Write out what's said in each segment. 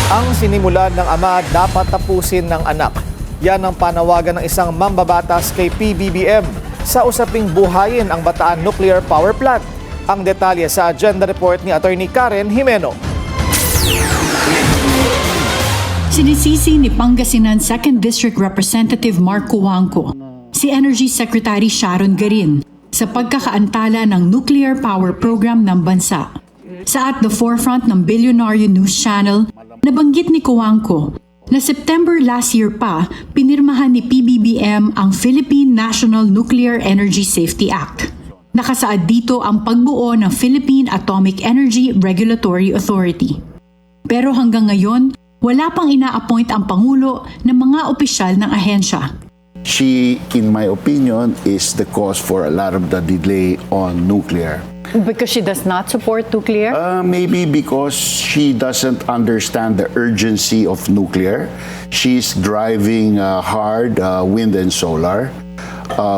Ang sinimulan ng ama dapat tapusin ng anak. Yan ang panawagan ng isang mambabatas kay PBBM sa usaping buhayin ang Bataan Nuclear Power Plant. Ang detalye sa agenda report ni Attorney Karen Jimeno. Sinisisi ni Pangasinan 2nd District Representative Mark Cuangco si Energy Secretary Sharon Garin sa pagkakaantala ng nuclear power program ng bansa. Sa At the Forefront ng Billionaire News Channel, nabanggit ni Cuangco na September last year pa pinirmahan ni PBBM ang Philippine National Nuclear Energy Safety Act. Nakasaad dito ang pagbuo ng Philippine Atomic Energy Regulatory Authority. Pero hanggang ngayon, wala pang ina-appoint ang Pangulo ng mga opisyal ng ahensya. She, in my opinion, is the cause for a lot of the delay on nuclear. Because she does not support nuclear? Maybe because she doesn't understand the urgency of nuclear. She's driving hard wind and solar,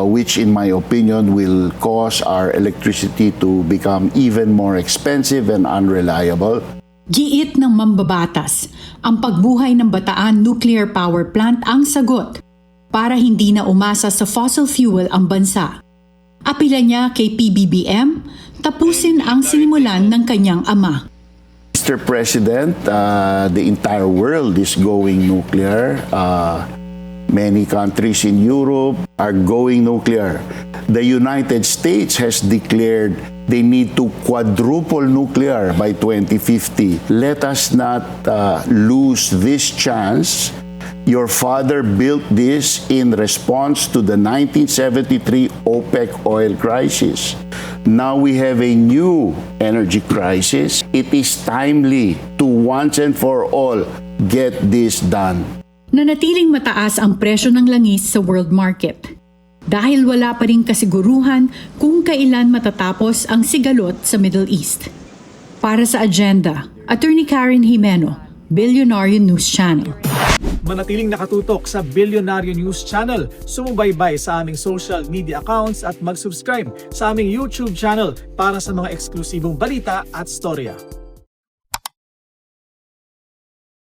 which in my opinion will cause our electricity to become even more expensive and unreliable. Giit ng mambabatas, ang pagbuhay ng Bataan Nuclear Power Plant ang sagot para hindi na umasa sa fossil fuel ang bansa. Apila niya kay PBBM, tapusin ang sinimulan ng kanyang ama. Mr. President, the entire world is going nuclear. Many countries in Europe are going nuclear. The United States has declared they need to quadruple nuclear by 2050. Let us not lose this chance. Your father built this in response to the 1973 OPEC oil crisis. Now we have a new energy crisis. It is timely to once and for all get this done. Nanatiling mataas ang presyo ng langis sa world market dahil wala pa ring kasiguruhan kung kailan matatapos ang sigalot sa Middle East. Para sa agenda, Attorney Karen Jimeno, Billionaire News Channel. Manatiling nakatutok sa Billionaire News Channel, sumubaybay sa aming social media accounts at mag-subscribe sa aming YouTube channel para sa mga eksklusibong balita at storya.